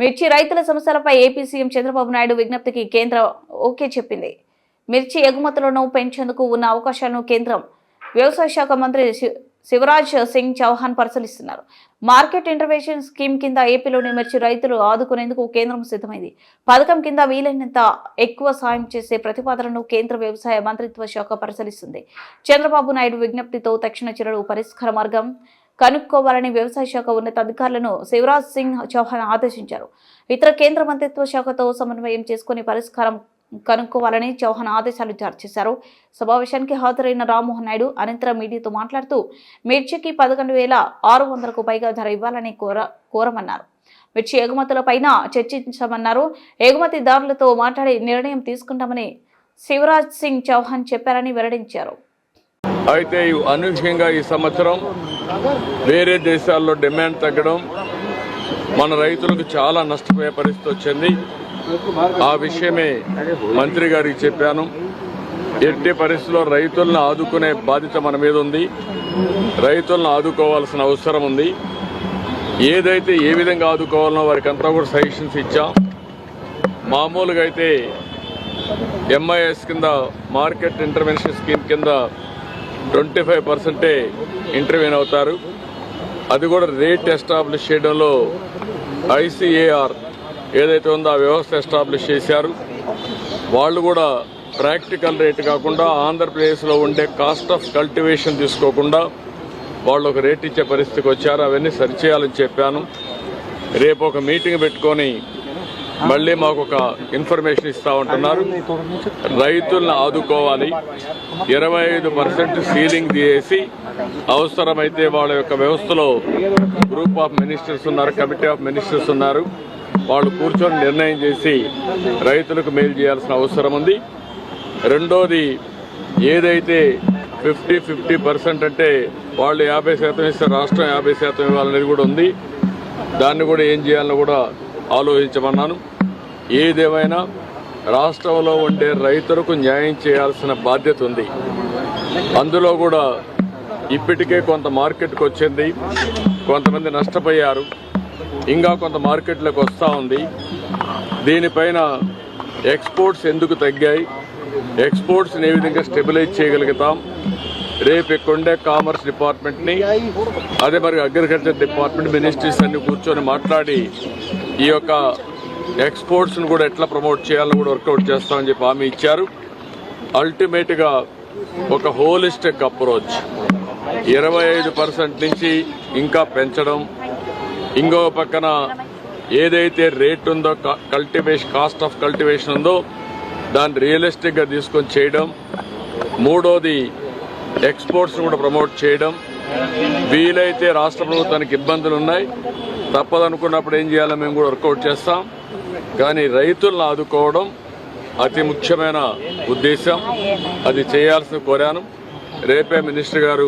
మిర్చి రైతుల సమస్యలపై ఏపీ సీఎం చంద్రబాబు నాయుడు విజ్ఞప్తికి కేంద్రం ఓకే చెప్పింది. మిర్చి ఎగుమతులను పెంచేందుకు ఉన్న అవకాశాలను కేంద్రం వ్యవసాయ శాఖ మంత్రి శివరాజ్ సింగ్ చౌహాన్ పరిశీలిస్తున్నారు. మార్కెట్ ఇంటర్వెన్షన్ స్కీమ్ కింద ఏపీలోని మిర్చి రైతులు ఆదుకునేందుకు కేంద్రం సిద్ధమైంది. పథకం కింద వీలైనంత ఎక్కువ సాయం చేసే ప్రతిపాదనను కేంద్ర వ్యవసాయ మంత్రిత్వ శాఖ పరిశీలిస్తుంది. చంద్రబాబు నాయుడు విజ్ఞప్తితో తక్షణ చర్యలు పరిష్కార మార్గం కనుక్కోవాలని వ్యవసాయ శాఖ ఉన్నతాధికారులను శివరాజ్ సింగ్ చౌహాన్ ఆదేశించారు. ఇతర కేంద్ర మంత్రిత్వ శాఖతో సమన్వయం చేసుకుని పరిష్కారం కనుక్కోవాలని చౌహాన్ ఆదేశాలు జారీ చేశారు. సమావేశానికి హాజరైన రామ్మోహన్ నాయుడు అనంతరం మీడియాతో మాట్లాడుతూ మిర్చికి 11,600కు పైగా ధర ఇవ్వాలని కోరమన్నారు. మిర్చి ఎగుమతులపైన చర్చించమన్నారు. ఎగుమతిదారులతో మాట్లాడి నిర్ణయం తీసుకుంటామని శివరాజ్ సింగ్ చౌహాన్ చెప్పారని వెల్లడించారు. అయితే అనూహ్యంగా ఈ సంవత్సరం వేరే దేశాల్లో డిమాండ్ తగ్గడం మన రైతులకు చాలా నష్టపోయే పరిస్థితి వచ్చింది. ఆ విషయమే మంత్రి గారికి చెప్పాను. ఎట్టి పరిస్థితుల్లో రైతులను ఆదుకునే బాధ్యత మన మీద ఉంది. రైతులను ఆదుకోవాల్సిన అవసరం ఉంది. ఏదైతే ఏ విధంగా ఆదుకోవాలనో వారికి అంతా కూడా సజెషన్స్ ఇచ్చాం. మామూలుగా అయితే ఎంఐఎస్ కింద మార్కెట్ ఇంటర్వెన్షన్ స్కీమ్ కింద 25% ఇంటర్వ్యూన్ అవుతారు. అది కూడా రేట్ ఎస్టాబ్లిష్ చేయడంలో ICAR ఏదైతే ఉందో ఆ వ్యవస్థ ఎస్టాబ్లిష్ చేశారు. వాళ్ళు కూడా ప్రాక్టికల్ రేట్ కాకుండా ఆంధ్రప్రదేశ్లో ఉండే కాస్ట్ ఆఫ్ కల్టివేషన్ తీసుకోకుండా వాళ్ళు ఒక రేట్ ఇచ్చే పరిస్థితికి వచ్చారు. అవన్నీ సరిచేయాలని చెప్పాను. రేపు ఒక మీటింగ్ పెట్టుకొని మళ్ళీ మాకు ఒక ఇన్ఫర్మేషన్ ఇస్తా ఉంటున్నారు. రైతులను ఆదుకోవాలి. 25% సీలింగ్ తీసి అవసరమైతే వాళ్ళ యొక్క వ్యవస్థలో గ్రూప్ ఆఫ్ మినిస్టర్స్ ఉన్నారు, కమిటీ ఆఫ్ మినిస్టర్స్ ఉన్నారు. వాళ్ళు కూర్చొని నిర్ణయం చేసి రైతులకు మేలు చేయాల్సిన అవసరం ఉంది. రెండోది ఏదైతే 50% అంటే వాళ్ళు 50% ఇస్తే రాష్ట్రం 50% ఇవ్వాలనేది కూడా ఉంది. దాన్ని కూడా ఏం చేయాలని కూడా ఆలోచించమన్నాను. ఏదేమైనా రాష్ట్రంలో ఉండే రైతులకు న్యాయం చేయాల్సిన బాధ్యత ఉంది. అందులో కూడా ఇప్పటికే కొంత మార్కెట్కి వచ్చింది, కొంతమంది నష్టపోయారు, ఇంకా కొంత మార్కెట్లోకి వస్తూ ఉంది. దీనిపైన ఎక్స్పోర్ట్స్ ఎందుకు తగ్గాయి, ఎక్స్పోర్ట్స్ని ఏ విధంగా స్టెబిలైజ్ చేయగలుగుతాం. రేపు ఇక్కడుండే కామర్స్ డిపార్ట్మెంట్ని, అదే మరి అగ్రికల్చర్ డిపార్ట్మెంట్, మినిస్ట్రీస్ అన్ని కూర్చొని మాట్లాడి ఈ యొక్క ఎక్స్పోర్ట్స్ను కూడా ఎట్లా ప్రమోట్ చేయాలని కూడా వర్కౌట్ చేస్తామని చెప్పి హామీ ఇచ్చారు. అల్టిమేట్గా ఒక హోలిస్టిక్ అప్రోచ్ 25% నుంచి ఇంకా పెంచడం, ఇంకో పక్కన ఏదైతే రేట్ ఉందో కాస్ట్ ఆఫ్ కల్టివేషన్ ఉందో దాన్ని రియలిస్టిక్గా తీసుకొని చేయడం. మూడోది ఎక్స్పోర్ట్స్ కూడా ప్రమోట్ చేయడం. వీలైతే రాష్ట్ర ప్రభుత్వానికి ఇబ్బందులు ఉన్నాయి, తప్పదనుకున్నప్పుడు ఏం చేయాలో మేము కూడా వర్కౌట్ చేస్తాం. కానీ రైతులను ఆదుకోవడం అతి ముఖ్యమైన ఉద్దేశం. అది చేయాల్సిన కోరాను. రేపే మినిస్టర్ గారు